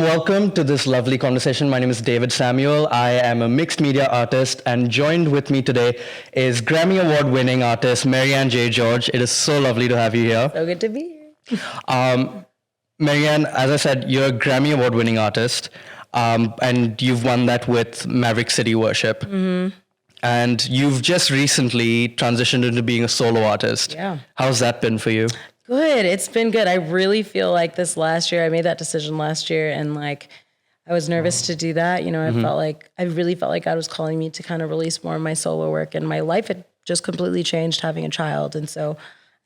welcome to this lovely conversation. My name is David Samuel. I am a mixed media artist, and joined with me today is Grammy Award winning artist Maryanne J. George. It is so lovely to have you here. So good to be here. Maryanne, as I said, you're a Grammy Award winning artist, and you've won that with Maverick City Worship. Mm-hmm. And you've just recently transitioned into being a solo artist. Yeah. How's that been for you? Good. It's been good. I really feel like this last year, I made that decision last year, and like I was nervous to do that. You know, I really felt like God was calling me to kind of release more of my solo work, and my life had just completely changed having a child. And so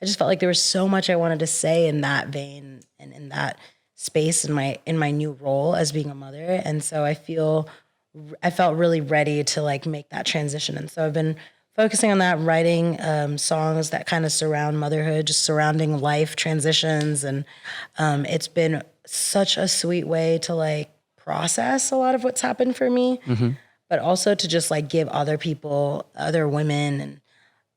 I just felt like there was so much I wanted to say in that vein and in that space in my new role as being a mother. And so I felt really ready to like make that transition. And so I've been focusing on that, writing songs that kind of surround motherhood, just surrounding life transitions. And it's been such a sweet way to like process a lot of what's happened for me, but also to just like give other people, other women, and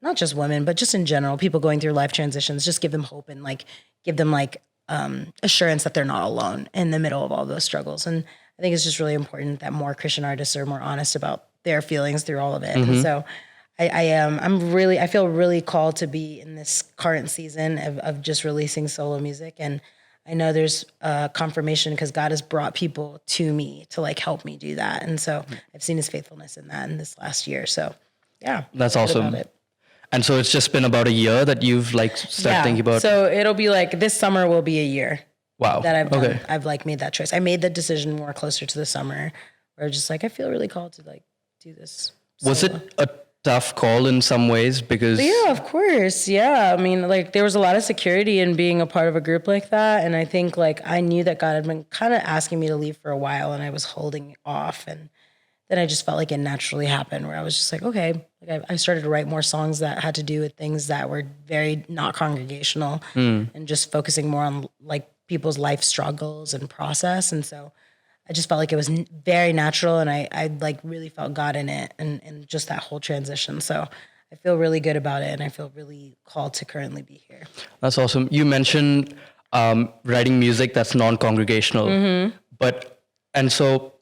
not just women, but just in general, people going through life transitions, just give them hope and like give them like assurance that they're not alone in the middle of all those struggles. And I think it's just really important that more Christian artists are more honest about their feelings through all of it. And so I feel really called to be in this current season of just releasing solo music. And I know there's confirmation because God has brought people to me to like help me do that. And so I've seen his faithfulness in that in this last year. So yeah. That's awesome. And so it's just been about a year that you've like started thinking about. So it'll be like this summer will be a year. Wow. That I've done. I've like made that choice. I made the decision more closer to the summer where just like, I feel really called to like do this. Was it a tough call in some ways? Because yeah, of course. Yeah. I mean, like there was a lot of security in being a part of a group like that. And I think like I knew that God had been kind of asking me to leave for a while and I was holding off. And then I just felt like it naturally happened where I was just like, okay, like I started to write more songs that had to do with things that were very not congregational and just focusing more on like people's life struggles and process. And so I just felt like it was very natural and I like really felt God in it and just that whole transition. So I feel really good about it and I feel really called to currently be here. That's awesome. You mentioned writing music that's non-congregational, and so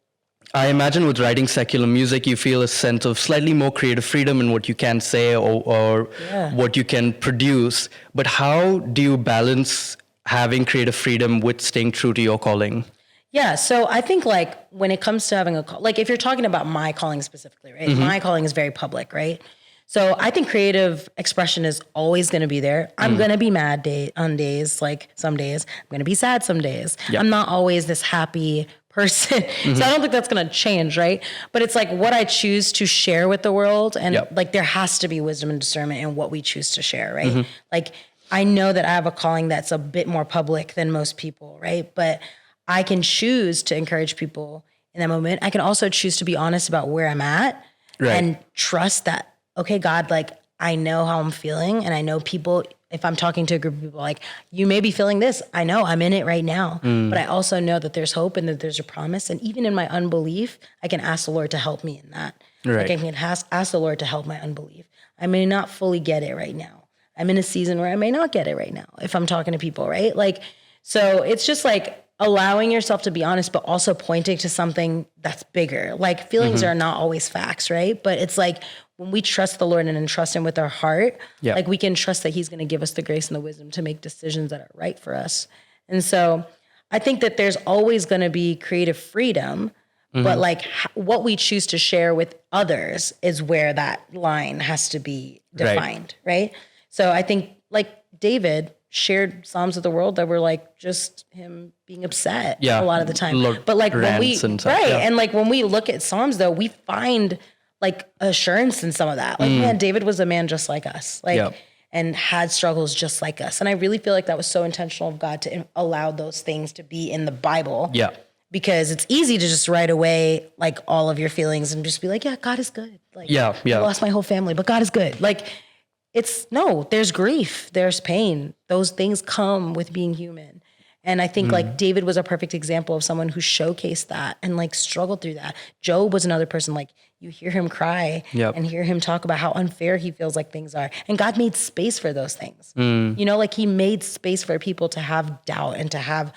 I imagine with writing secular music, you feel a sense of slightly more creative freedom in what you can say or what you can produce. But how do you balance having creative freedom with staying true to your calling? Yeah, so I think like when it comes to having a call, like if you're talking about my calling specifically, right? My calling is very public, right? So I think creative expression is always going to be there. I'm going to be mad on days, like some days. I'm going to be sad some days. Yep. I'm not always this happy person. So I don't think that's going to change, right? But it's like what I choose to share with the world. And like there has to be wisdom and discernment in what we choose to share, right? Like I know that I have a calling that's a bit more public than most people, right? But I can choose to encourage people in that moment. I can also choose to be honest about where I'm at and trust that, okay, God, like I know how I'm feeling and I know people, if I'm talking to a group of people, like you may be feeling this, I know I'm in it right now, but I also know that there's hope and that there's a promise. And even in my unbelief, I can ask the Lord to help me in that. Like I can ask the Lord to help my unbelief. I may not fully get it right now. I'm in a season where I may not get it right now if I'm talking to people, right? Like, so it's just like allowing yourself to be honest, but also pointing to something that's bigger. Like feelings are not always facts, right? But it's like when we trust the Lord and entrust him with our heart, like we can trust that he's going to give us the grace and the wisdom to make decisions that are right for us. And so I think that there's always going to be creative freedom, but like what we choose to share with others is where that line has to be defined, right? So I think like David shared Psalms of the world that were like just him being upset a lot of the time. But like when we, and like when we look at Psalms though, we find like assurance in some of that. Like man, David was a man just like us, like, and had struggles just like us. And I really feel like that was so intentional of God to allow those things to be in the Bible. Because it's easy to just write away like all of your feelings and just be like, yeah, God is good. Like I lost my whole family, but God is good. Like there's grief, there's pain. Those things come with being human. And I think like David was a perfect example of someone who showcased that and like struggled through that. Job was another person, like you hear him cry and hear him talk about how unfair he feels like things are. And God made space for those things. You know, like he made space for people to have doubt and to have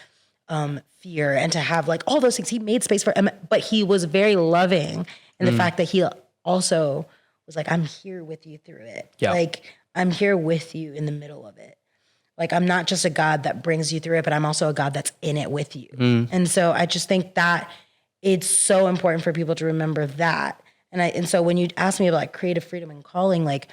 fear and to have like all those things. He made space for him, but he was very loving in the fact that he also was like, I'm here with you through it. Yeah. Like, I'm here with you in the middle of it. Like, I'm not just a God that brings you through it, but I'm also a God that's in it with you. And so I just think that it's so important for people to remember that. And so when you ask me about like creative freedom and calling, like,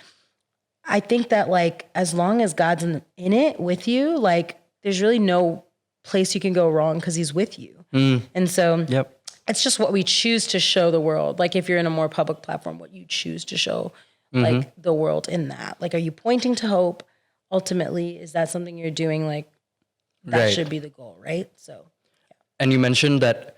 I think that like, as long as God's in it with you, like there's really no place you can go wrong because he's with you. And so it's just what we choose to show the world. Like if you're in a more public platform, what you choose to show like the world in that. Like, are you pointing to hope? Ultimately, is that something you're doing? Like that should be the goal, right? So. And you mentioned that,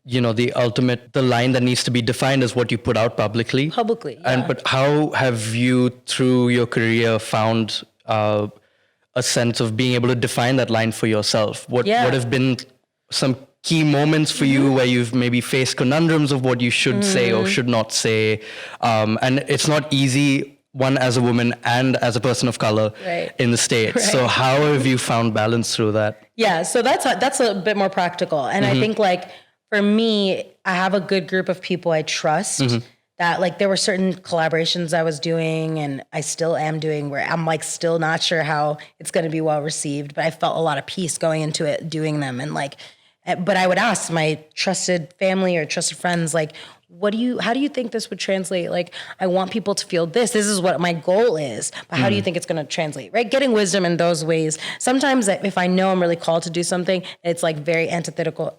you know, the line that needs to be defined is what you put out publicly. But how have you, through your career, found a sense of being able to define that line for yourself? What have been some key moments for you where you've maybe faced conundrums of what you should say or should not say? And it's not easy, one as a woman and as a person of color in the States. So how have you found balance through that? Yeah, so that's a bit more practical. And I think like, for me, I have a good group of people I trust that like there were certain collaborations I was doing and I still am doing where I'm like still not sure how it's going to be well received, but I felt a lot of peace going into it, doing them. And like, but I would ask my trusted family or trusted friends, like, how do you think this would translate? Like, I want people to feel this. This is what my goal is, but how do you think it's going to translate? Right? Getting wisdom in those ways. Sometimes if I know I'm really called to do something, it's like very antithetical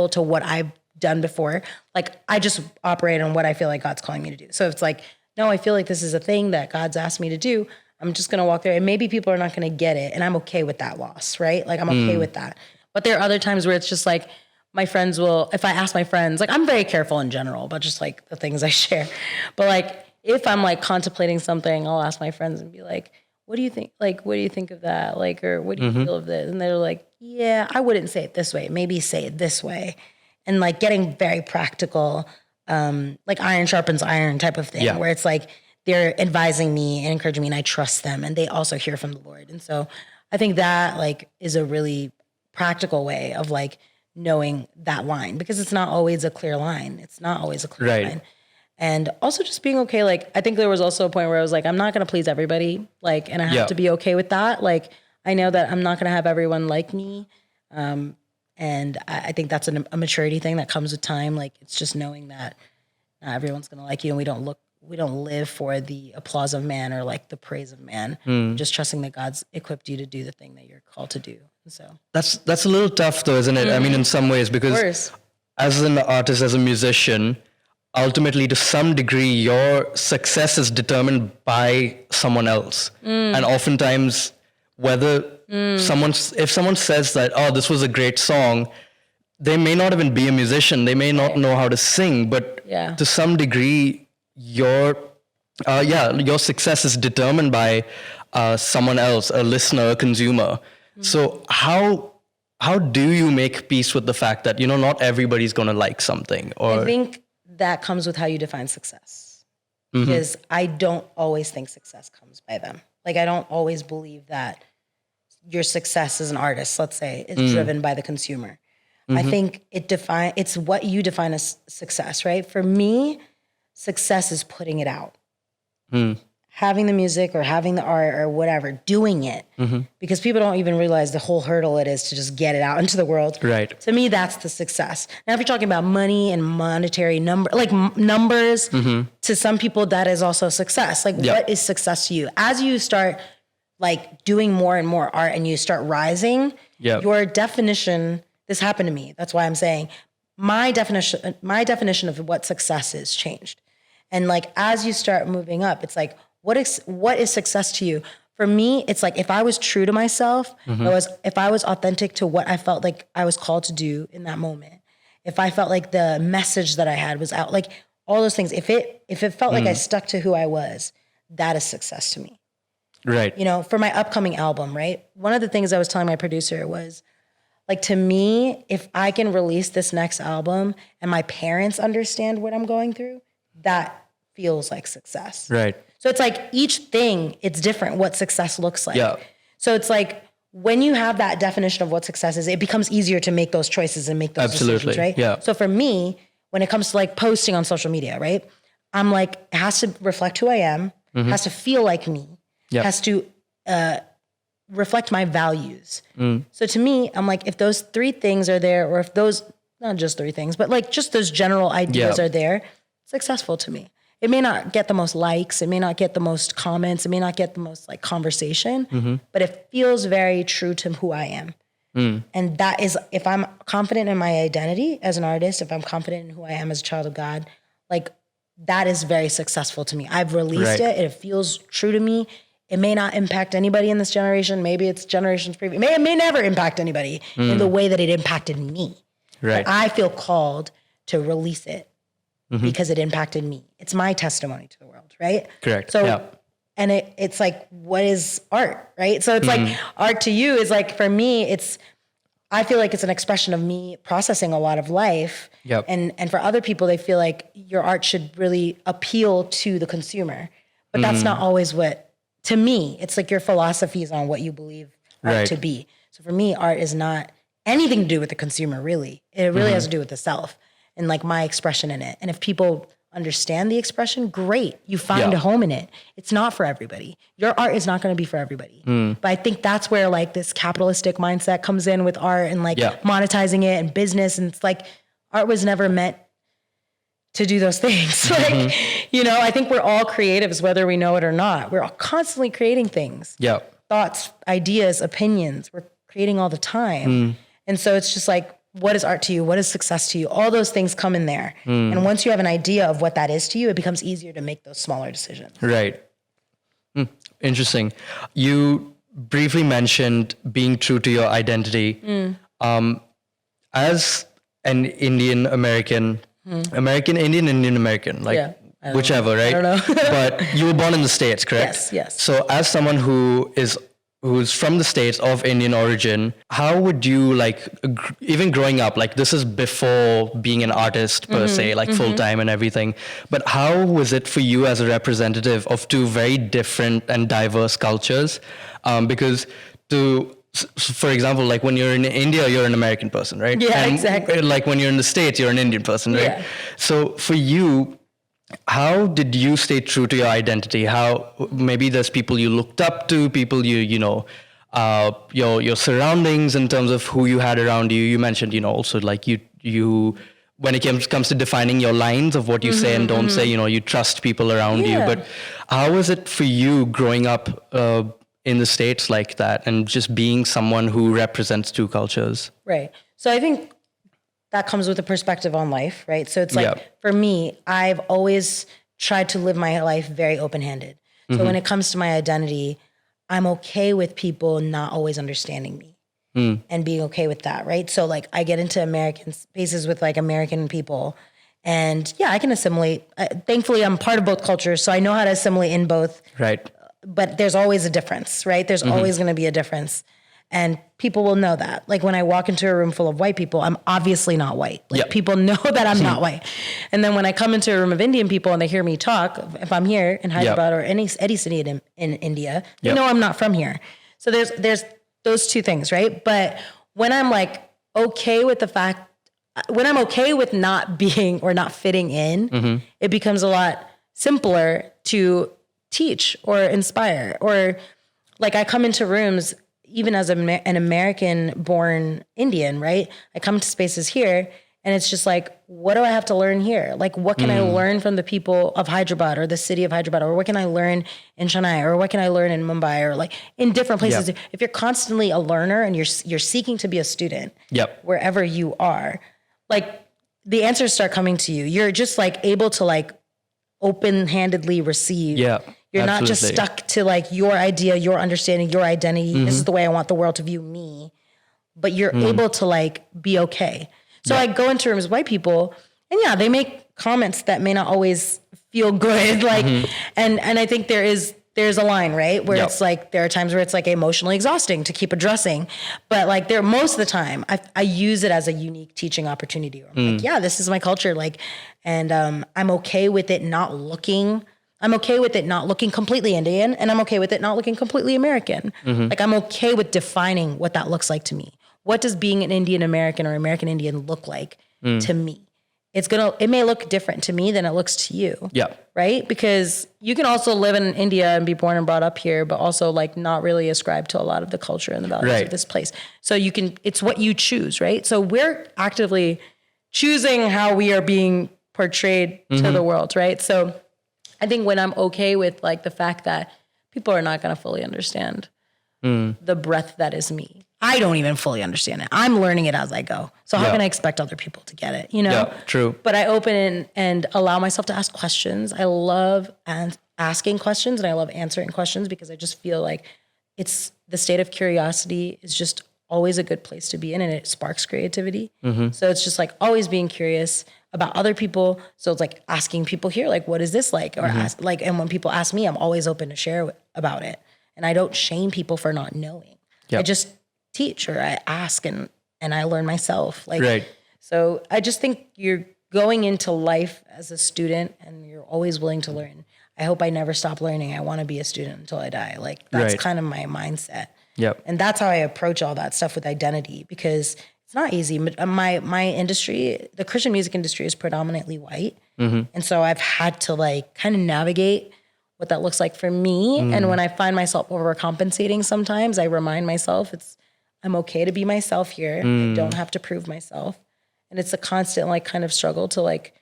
to what I've done before. Like I just operate on what I feel like God's calling me to do. So if it's like, no, I feel like this is a thing that God's asked me to do, I'm just going to walk there and maybe people are not going to get it. And I'm okay with that loss, right? Like I'm okay with that. But there are other times where it's just like my friends will, if I ask my friends, like I'm very careful in general about just like the things I share. But like if I'm like contemplating something, I'll ask my friends and be like, what do you think? Like, what do you think of that? Like, or what do you feel of this? And they're like, yeah, I wouldn't say it this way. Maybe say it this way. And like getting very practical, like iron sharpens iron type of thing, where it's like they're advising me and encouraging me and I trust them and they also hear from the Lord. And so I think that like is a really practical way of like knowing that line because it's not always a clear line. It's not always a clear line. And also just being okay. Like, I think there was also a point where I was like, I'm not going to please everybody. Like, and I have to be okay with that. Like, I know that I'm not going to have everyone like me. And I think that's a maturity thing that comes with time. Like, it's just knowing that not everyone's going to like you and we don't live for the applause of man or like the praise of man. Just trusting that God's equipped you to do the thing that you're called to do. And so that's a little tough though, isn't it? I mean, in some ways, because as an artist, as a musician, ultimately, to some degree, your success is determined by someone else. And oftentimes, if someone says that, oh, this was a great song, they may not even be a musician. They may not know how to sing, but to some degree, your success is determined by someone else, a listener, a consumer. So how do you make peace with the fact that, you know, not everybody's going to like something? Or I think that comes with how you define success. Because I don't always think success comes by them. Like, I don't always believe that your success as an artist, let's say, is driven by the consumer. I think it's what you define as success, right? For me, success is putting it out. Having the music or having the art or whatever, doing it. Because people don't even realize the whole hurdle it is to just get it out into the world. Right. To me, that's the success. Now, if you're talking about money and monetary numbers, to some people, that is also success. Like, what is success to you? As you start like doing more and more art and you start rising, your definition, this happened to me. That's why I'm saying my definition of what success is changed. And like, as you start moving up, it's like, what is success to you? For me, it's like if I was true to myself, if I was authentic to what I felt like I was called to do in that moment, if I felt like the message that I had was out, like all those things, if it felt like I stuck to who I was, that is success to me. Right. You know, for my upcoming album, right? One of the things I was telling my producer was, like, to me, if I can release this next album and my parents understand what I'm going through, that feels like success. Right. So it's like each thing, it's different what success looks like. Yeah. So it's like when you have that definition of what success is, it becomes easier to make those choices and make those decisions, right? Yeah. So for me, when it comes to like posting on social media, right? I'm like, it has to reflect who I am, has to feel like me, has to reflect my values. So to me, I'm like, if those 3 things are there, or if those, not just 3 things, but like just those general ideas are there, successful to me. It may not get the most likes, it may not get the most comments, it may not get the most like conversation, but it feels very true to who I am. And that is, if I'm confident in my identity as an artist, if I'm confident in who I am as a child of God, like that is very successful to me. I've released it. It feels true to me. It may not impact anybody in this generation. Maybe it's generations previous. It may never impact anybody in the way that it impacted me. Right. But I feel called to release it because it impacted me. It's my testimony to the world, right? Correct. So, and it's like, what is art, right? So it's like art to you is like, for me, I feel like it's an expression of me processing a lot of life. Yep. And for other people, they feel like your art should really appeal to the consumer. But that's not always to me, it's like your philosophies on what you believe art to be. So for me, art is not anything to do with the consumer, really. It really has to do with the self and like my expression in it. And if people understand the expression, great. You find a home in it. It's not for everybody. Your art is not going to be for everybody. But I think that's where like this capitalistic mindset comes in with art and like monetizing it and business. And it's like art was never meant to do those things. Like, I think we're all creatives, whether we know it or not. We're all constantly creating things. Yeah. Thoughts, ideas, opinions. We're creating all the time. And so it's just like, what is art to you? What is success to you? All those things come in there. And once you have an idea of what that is to you, it becomes easier to make those smaller decisions. Right. Interesting. You briefly mentioned being true to your identity. As an Indian American, Indian American, like whichever, right? I don't know. But you were born in the States, correct? Yes. So as someone who's from the States of Indian origin, how would you like, even growing up, like this is before being an artist per se, like full time and everything, but how was it for you as a representative of 2 very different and diverse cultures? Because for example, like when you're in India, you're an American person, right? Yeah, and exactly. Like when you're in the States, you're an Indian person, right? Yeah. So for you, how did you stay true to your identity? How maybe there's people you looked up to, people your surroundings in terms of who you had around you. You mentioned, also like you when it comes to defining your lines of what you say and don't say, you trust people around you. But how was it for you growing up in the States like that and just being someone who represents 2 cultures? Right. So I think that comes with a perspective on life, right? So it's like, for me, I've always tried to live my life very open-handed. So when it comes to my identity, I'm okay with people not always understanding me and being okay with that, right? So like I get into American spaces with like American people and I can assimilate. Thankfully, I'm part of both cultures, so I know how to assimilate in both. Right. But there's always a difference, right? There's always going to be a difference. And people will know that. Like when I walk into a room full of white people, I'm obviously not white. Like people know that I'm not white. And then when I come into a room of Indian people and they hear me talk, if I'm here in Hyderabad or any city in India, they know I'm not from here. So there's those 2 things, right? But when I'm like okay with the fact, when I'm okay with not being or not fitting in, it becomes a lot simpler to teach or inspire. Or like I come into rooms, even as an American-born Indian, right? I come to spaces here, and it's just like, what do I have to learn here? Like, what can I learn from the people of Hyderabad or the city of Hyderabad? Or what can I learn in Chennai? Or what can I learn in Mumbai? Or like in different places. If you're constantly a learner and you're seeking to be a student, wherever you are, like the answers start coming to you. You're just like able to like open-handedly receive. You're not just stuck to like your idea, your understanding, your identity. This is the way I want the world to view me. But you're able to like be okay. So I go into rooms with white people and they make comments that may not always feel good. Like, and I think there's a line, right? Where it's like, there are times where it's like emotionally exhausting to keep addressing. But like most of the time, I use it as a unique teaching opportunity. Where I'm like, this is my culture. Like, and I'm okay with it not looking I'm okay with it not looking completely Indian, and I'm okay with it not looking completely American. Like, I'm okay with defining what that looks like to me. What does being an Indian American or American Indian look like to me? It may look different to me than it looks to you. Yeah. Right? Because you can also live in India and be born and brought up here, but also like not really ascribe to a lot of the culture and the values of this place. So it's what you choose, right? So we're actively choosing how we are being portrayed to the world, right? So I think when I'm okay with like the fact that people are not going to fully understand the breadth that is me. I don't even fully understand it. I'm learning it as I go. So how can I expect other people to get it? You know? Yeah, true. But I open and allow myself to ask questions. I love asking questions and I love answering questions because I just feel like it's the state of curiosity is just always a good place to be in, and it sparks creativity. So it's just like always being curious about other people. So it's like asking people here, like, what is this like? Or and when people ask me, I'm always open to share about it. And I don't shame people for not knowing. I just teach or I ask and I learn myself. Like, so I just think you're going into life as a student and you're always willing to learn. I hope I never stop learning. I want to be a student until I die. Like, that's kind of my mindset. And that's how I approach all that stuff with identity, because it's not easy. My industry, the Christian music industry, is predominantly white. And so I've had to like kind of navigate what that looks like for me. And when I find myself overcompensating sometimes, I remind myself I'm okay to be myself here. I don't have to prove myself. And it's a constant like kind of struggle to like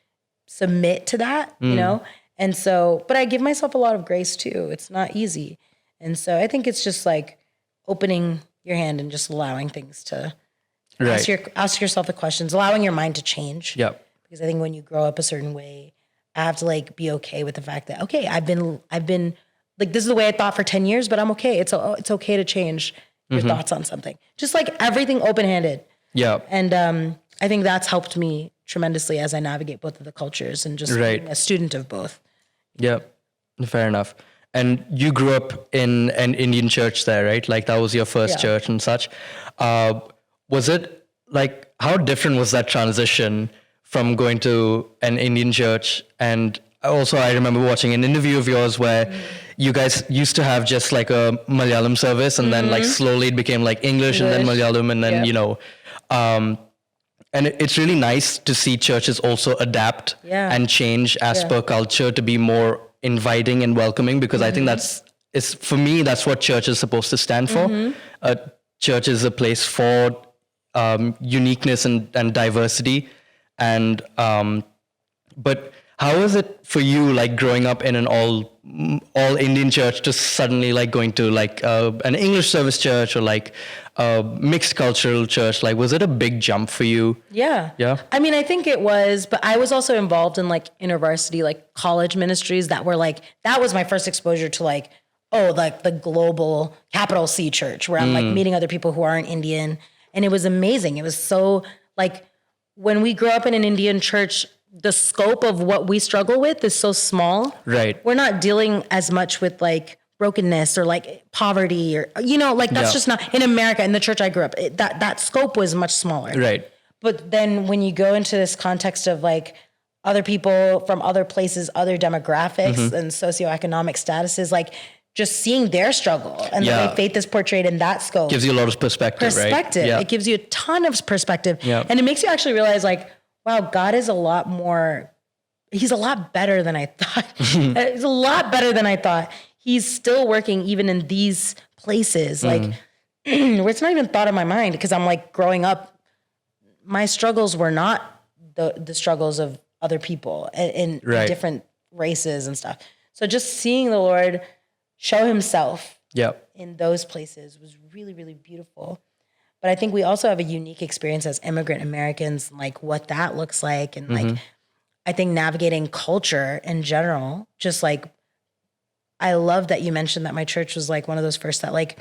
submit to that, you know? And so, but I give myself a lot of grace too. It's not easy. And so I think it's just like opening your hand and just allowing things to ask yourself the questions, allowing your mind to change. Because I think when you grow up a certain way, I have to like be okay with the fact that, okay, I've been like, this is the way I thought for 10 years, but I'm okay. It's okay to change your thoughts on something. Just like everything open-handed. And I think that's helped me tremendously as I navigate both of the cultures and just being a student of both. Fair enough. And you grew up in an Indian church there, right? Like that was your first church and such. Was it like, how different was that transition from going to an Indian church? And also I remember watching an interview of yours where you guys used to have just like a Malayalam service, and then like slowly it became like English and then Malayalam, and then, you know, and it's really nice to see churches also adapt and change as per culture to be more inviting and welcoming, because I think for me, that's what church is supposed to stand for. Church is a place for uniqueness and diversity. And but how is it for you, like growing up in an all Indian church to suddenly like going to like an English service church or like a mixed cultural church? Like, was it a big jump for you? Yeah. I mean, I think it was, but I was also involved in like InterVarsity, like college ministries that were like, that was my first exposure to like, like the global capital C church, where I'm like meeting other people who aren't Indian. And it was amazing. It was so like, when we grow up in an Indian church, the scope of what we struggle with is so small. We're not dealing as much with like brokenness or like poverty or, you know, like that's just not in America. In the church I grew up, that scope was much smaller. But then when you go into this context of like other people from other places, other demographics and socioeconomic statuses, like just seeing their struggle and the way faith is portrayed in that scope gives you a lot of perspective. Right? It gives you a ton of perspective. And it makes you actually realize like, wow, God is he's a lot better than I thought. He's a lot better than I thought. He's still working even in these places, like where it's not even thought in my mind, because I'm like growing up, my struggles were not the struggles of other people in different races and stuff. So just seeing the Lord show himself in those places was really, really beautiful. But I think we also have a unique experience as immigrant Americans, like what that looks like. And like, I think navigating culture in general, just like, I love that you mentioned that my church was like one of those first that like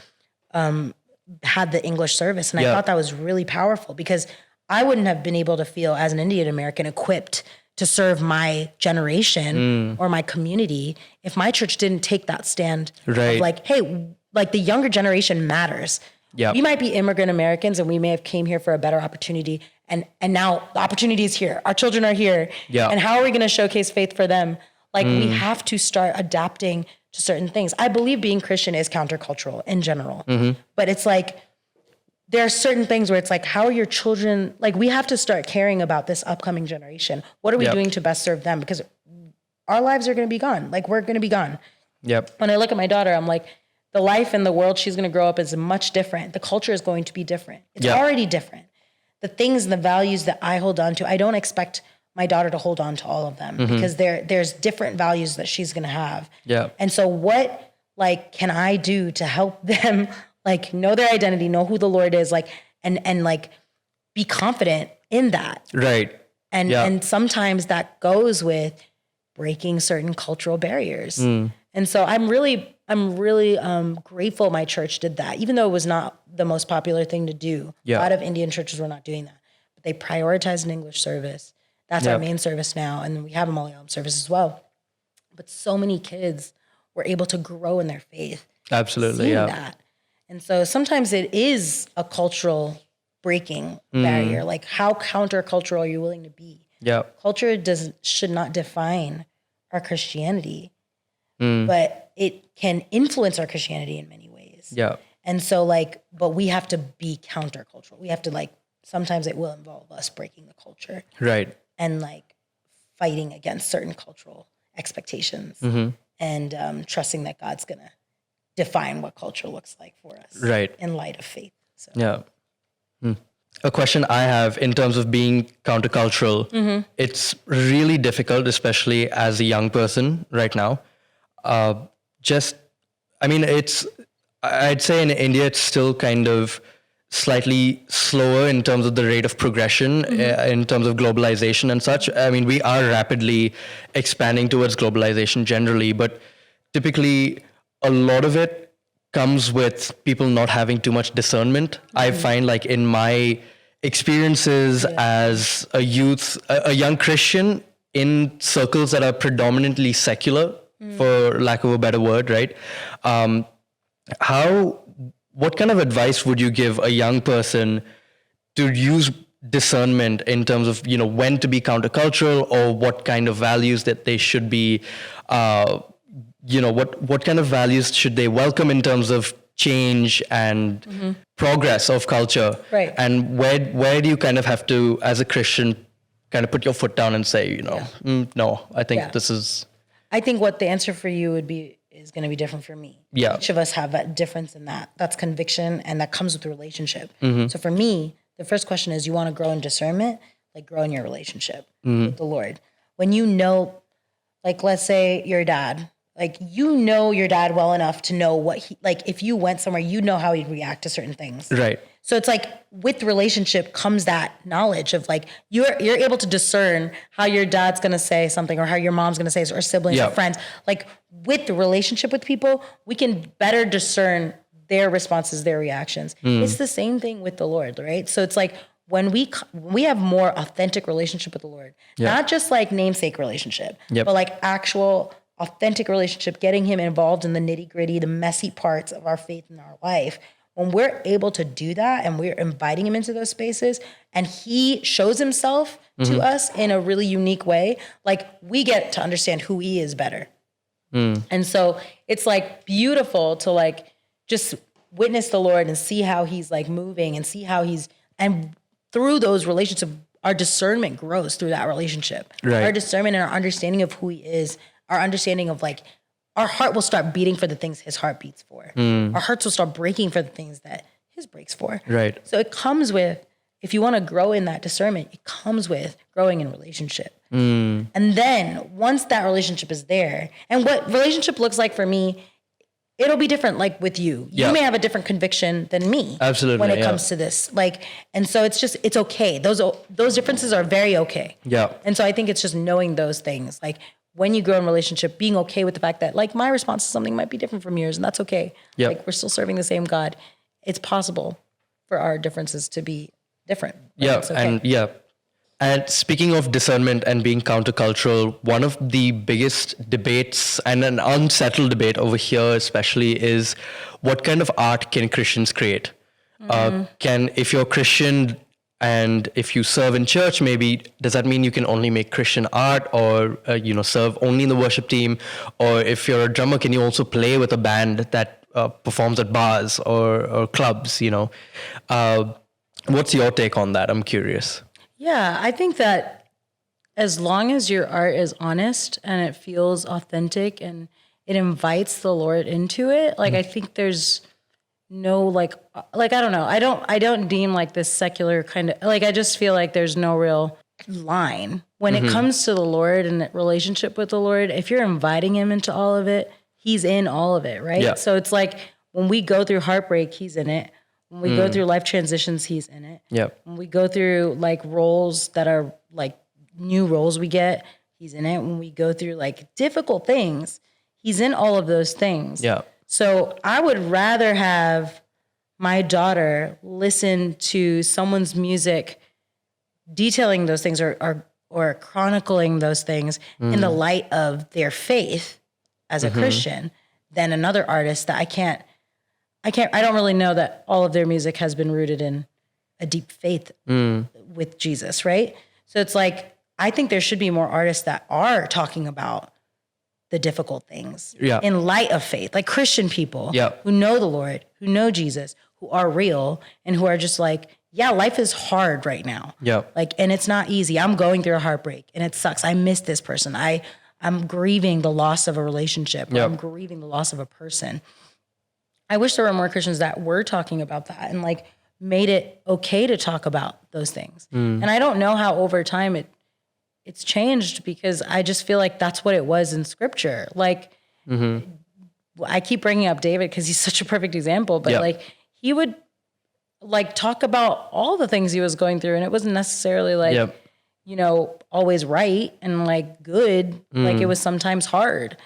had the English service. And I thought that was really powerful, because I wouldn't have been able to feel as an Indian American equipped to serve my generation or my community if my church didn't take that stand of like, hey, like the younger generation matters. We might be immigrant Americans and we may have came here for a better opportunity. And now the opportunity is here. Our children are here. And how are we going to showcase faith for them? Like we have to start adapting to certain things. I believe being Christian is countercultural in general, but it's like, there are certain things where it's like, how are your children, like we have to start caring about this upcoming generation. What are we doing to best serve them? Because our lives are going to be gone. Like we're going to be gone. Yep. When I look at my daughter, I'm like, the life and the world she's going to grow up is much different. The culture is going to be different. It's already different. The things and the values that I hold on to, I don't expect my daughter to hold on to all of them because there's different values that she's going to have. Yeah. And so what like can I do to help them like know their identity, know who the Lord is, like and like be confident in that. Right. And sometimes that goes with breaking certain cultural barriers. And so I'm really grateful my church did that, even though it was not the most popular thing to do. A lot of Indian churches were not doing that, but they prioritized an English service. That's our main service now. And we have a Malayalam service as well. But so many kids were able to grow in their faith. Absolutely. Seeing that. And so sometimes it is a cultural breaking barrier. Like how countercultural are you willing to be? Yeah. Culture should not define our Christianity, but it can influence our Christianity in many ways. Yeah. And so like, but we have to be countercultural. We have to like, sometimes it will involve us breaking the culture. Right. And like fighting against certain cultural expectations and trusting that God's going to define what culture looks like for us. Right. In light of faith. So. Yeah. A question I have in terms of being countercultural, it's really difficult, especially as a young person right now. I'd say in India, it's still kind of slightly slower in terms of the rate of progression, in terms of globalization and such. I mean, we are rapidly expanding towards globalization generally, but typically a lot of it comes with people not having too much discernment. I find like in my experiences as a young Christian in circles that are predominantly secular, for lack of a better word, right? What kind of advice would you give a young person to use discernment in terms of, when to be countercultural or what kind of values that they should be, what kind of values should they welcome in terms of change and progress of culture? Right. And where do you kind of have to, as a Christian, kind of put your foot down and say, no, I think this is... I think what the answer for you is going to be different for me. Yeah. Each of us have a difference in that. That's conviction, and that comes with the relationship. So for me, the first question is, you want to grow in discernment, like grow in your relationship with the Lord. When you know, like let's say your dad, like your dad well enough to know what if you went somewhere, how he'd react to certain things. Right. So it's like with relationship comes that knowledge of like you're able to discern how your dad's gonna say something or how your mom's gonna say, or siblings or friends. Like with the relationship with people, we can better discern their responses, their reactions. It's the same thing with the Lord, right? So it's like when we have more authentic relationship with the Lord, not just like namesake relationship, but like actual authentic relationship, getting him involved in the nitty gritty, the messy parts of our faith in our life. When we're able to do that and we're inviting him into those spaces and he shows himself to us in a really unique way, like we get to understand who he is better. And so it's like beautiful to like just witness the Lord and see how he's like moving and see how and through those relationships, our discernment grows through that relationship. Right. Our discernment and our understanding of who he is, our understanding of like, our heart will start beating for the things his heart beats for. Our hearts will start breaking for the things that his breaks for. Right. So it comes with, if you want to grow in that discernment, it comes with growing in relationship. And then once that relationship is there, and what relationship looks like for me, it'll be different like with you. You may have a different conviction than me. Absolutely. When it comes to this. Like, and so it's okay. Those differences are very okay. Yeah. And so I think it's just knowing those things. Like, when you grow in relationship, being okay with the fact that like my response to something might be different from yours, and that's okay. Yep. Like we're still serving the same God. It's possible for our differences to be different. Yeah. Okay. And speaking of discernment and being countercultural, one of the biggest debates and an unsettled debate over here especially is what kind of art can Christians create? If you're Christian And if you serve in church, maybe does that mean you can only make Christian art, or serve only in the worship team? Or if you're a drummer, can you also play with a band that performs at bars or clubs? What's your take on that? I'm curious. Yeah, I think that as long as your art is honest and it feels authentic and it invites the Lord into it, like I think there's no like I don't know. I don't deem like this secular kind of, like, I just feel like there's no real line when it comes to the Lord and relationship with the Lord. If you're inviting him into all of it, he's in all of it, right? Yeah. So it's like when we go through heartbreak, he's in it. When we go through life transitions, he's in it. Yep. When we go through like roles that are like new roles we get, he's in it. When we go through like difficult things, he's in all of those things. Yeah. So I would rather have my daughter listen to someone's music detailing those things or chronicling those things in the light of their faith as a Christian than another artist that I don't really know that all of their music has been rooted in a deep faith with Jesus, right? So it's like, I think there should be more artists that are talking about the difficult things in light of faith, like Christian people who know the Lord, who know Jesus, who are real, and who are just like, yeah, life is hard right now. Like, and it's not easy. I'm going through a heartbreak and it sucks. I miss this person. I'm grieving the loss of a relationship. Or I'm grieving the loss of a person. I wish there were more Christians that were talking about that and like made it okay to talk about those things. And I don't know how over time it's changed, because I just feel like that's what it was in scripture. Like I keep bringing up David because he's such a perfect example, but like he would like talk about all the things he was going through, and it wasn't necessarily like, always right and like good. Like it was sometimes hard.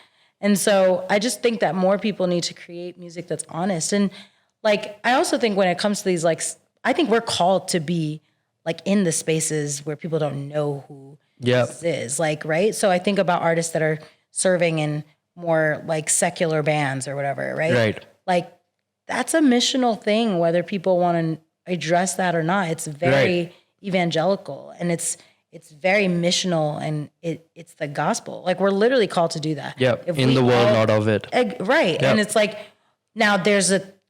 And so I just think that more people need to create music that's honest. And like, I also think when it comes to these, like, I think we're called to be like in the spaces where people don't know who this is, like, right? So I think about artists that are serving in more like secular bands or whatever, right? Right. Like that's a missional thing, whether people want to address that or not. It's very evangelical and it's very missional, and it's the gospel. Like we're literally called to do that. Yeah, in the world, not of it. Right. And it's like, now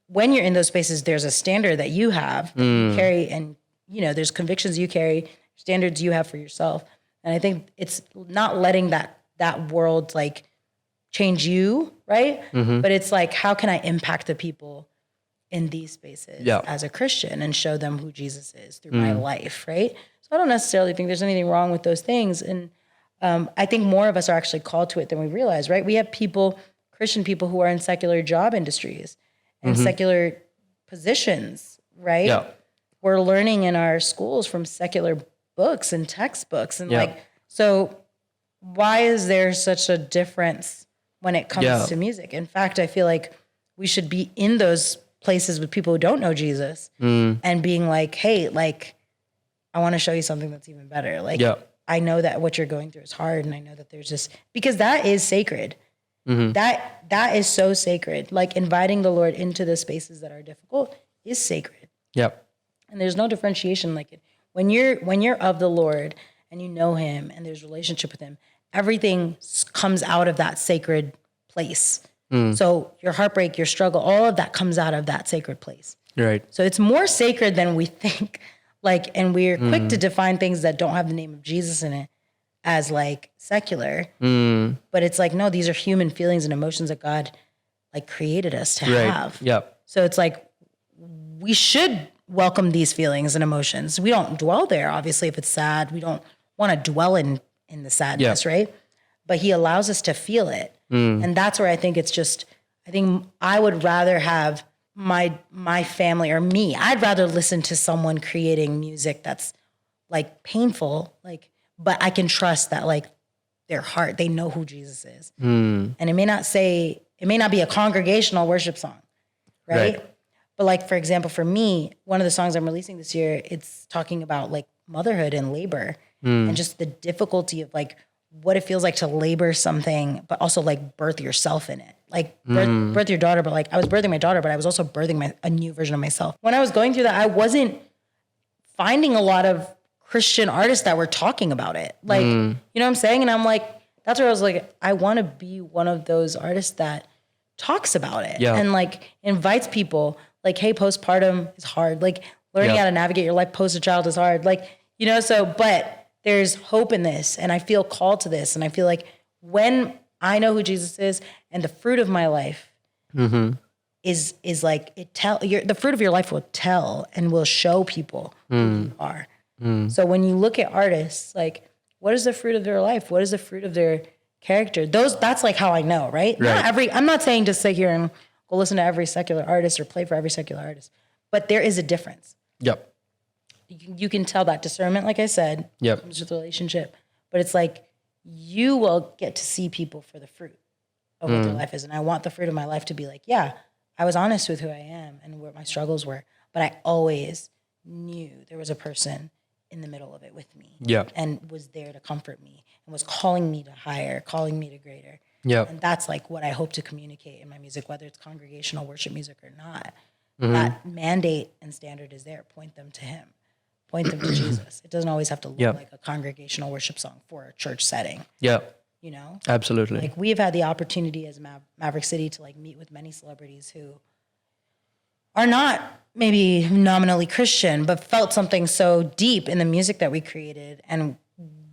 when you're in those spaces, there's a standard that you have that you carry, and there's convictions you carry, standards you have for yourself. And I think it's not letting that world like change you, right? But it's like, how can I impact the people in these spaces as a Christian and show them who Jesus is through my life, right? So I don't necessarily think there's anything wrong with those things. And I think more of us are actually called to it than we realize, right? We have Christian people who are in secular job industries and secular positions, right? Yeah. We're learning in our schools from secular books and textbooks. And like, so why is there such a difference when it comes to music? In fact, I feel like we should be in those places with people who don't know Jesus and being like, hey, like, I want to show you something that's even better. Like, I know that what you're going through is hard, and I know that there's this, because that is sacred. That is so sacred. Like inviting the Lord into the spaces that are difficult is sacred. And there's no differentiation like it. When you're of the Lord and you know him and there's relationship with him, everything comes out of that sacred place. So your heartbreak, your struggle, all of that comes out of that sacred place. Right. So it's more sacred than we think. Like, and we're quick to define things that don't have the name of Jesus in it as like secular. But it's like, no, these are human feelings and emotions that God like created us to have. So it's like, we should welcome these feelings and emotions. We don't dwell there, obviously, if it's sad. We don't want to dwell in the sadness, right? But he allows us to feel it. And that's where I think it's just, I think I would rather have my family or me, I'd rather listen to someone creating music that's like painful, like, but I can trust that like their heart, they know who Jesus is. And it may not be a congregational worship song, right? But like, for example, for me, one of the songs I'm releasing this year, it's talking about like motherhood and labor and just the difficulty of like what it feels like to labor something, but also like birth yourself in it. Like birth your daughter, but like I was birthing my daughter, but I was also birthing a new version of myself. When I was going through that, I wasn't finding a lot of Christian artists that were talking about it. Like, you know what I'm saying? And I'm like, that's where I was like, I want to be one of those artists that talks about it and like invites people like, hey, postpartum is hard. Like learning how to navigate your life post a child is hard. Like, you know, so, but there's hope in this and I feel called to this. And I feel like when I know who Jesus is and the fruit of my life is like, the fruit of your life will tell and will show people who you are. So when you look at artists, like what is the fruit of their life? What is the fruit of their character? That's like how I know, right? I'm not saying to sit here and go listen to every secular artist or play for every secular artist, but there is a difference. Yep. You can tell that discernment, like I said, comes with the relationship, but it's like you will get to see people for the fruit of what their life is. And I want the fruit of my life to be like, yeah, I was honest with who I am and what my struggles were, but I always knew there was a person in the middle of it with me and was there to comfort me and was calling me to higher, calling me to greater. And that's like what I hope to communicate in my music, whether it's congregational worship music or not. That mandate and standard is there. Point them to him. Point them to Jesus. It doesn't always have to look like a congregational worship song for a church setting. You know? Absolutely. Like we've had the opportunity as Maverick City to like meet with many celebrities who are not maybe nominally Christian, but felt something so deep in the music that we created. And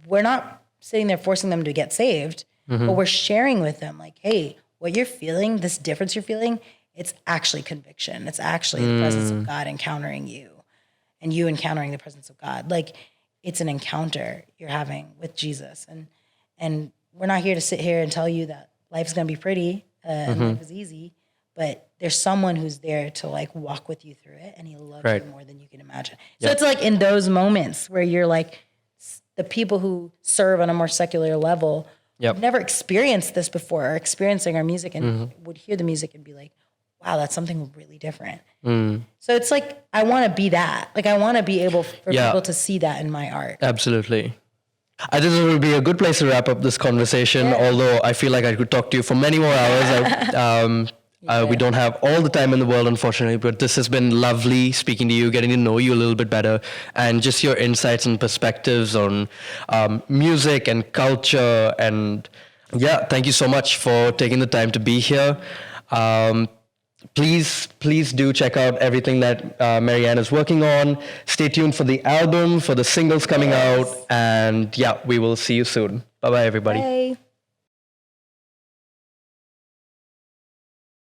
we're not sitting there forcing them to get saved, but we're sharing with them like, hey, what you're feeling, this difference you're feeling, it's actually conviction. It's actually the presence of God encountering you and you encountering the presence of God. Like it's an encounter you're having with Jesus. And we're not here to sit here and tell you that life's going to be pretty and life is easy, but there's someone who's there to like walk with you through it and he loves you more than you can imagine. So it's like in those moments where you're like the people who serve on a more secular level never experienced this before or experiencing our music and would hear the music and be like, wow, that's something really different. So it's like, I want to be that. Like I want to be able for people to see that in my art. Absolutely. I think it would be a good place to wrap up this conversation, although I feel like I could talk to you for many more hours. We don't have all the time in the world, unfortunately, but this has been lovely speaking to you, getting to know you a little bit better, and just your insights and perspectives on music and culture. And thank you so much for taking the time to be here. Please do check out everything that Maryanne is working on. Stay tuned for the album, for the singles coming out, and we will see you soon. Bye-bye, everybody. Bye.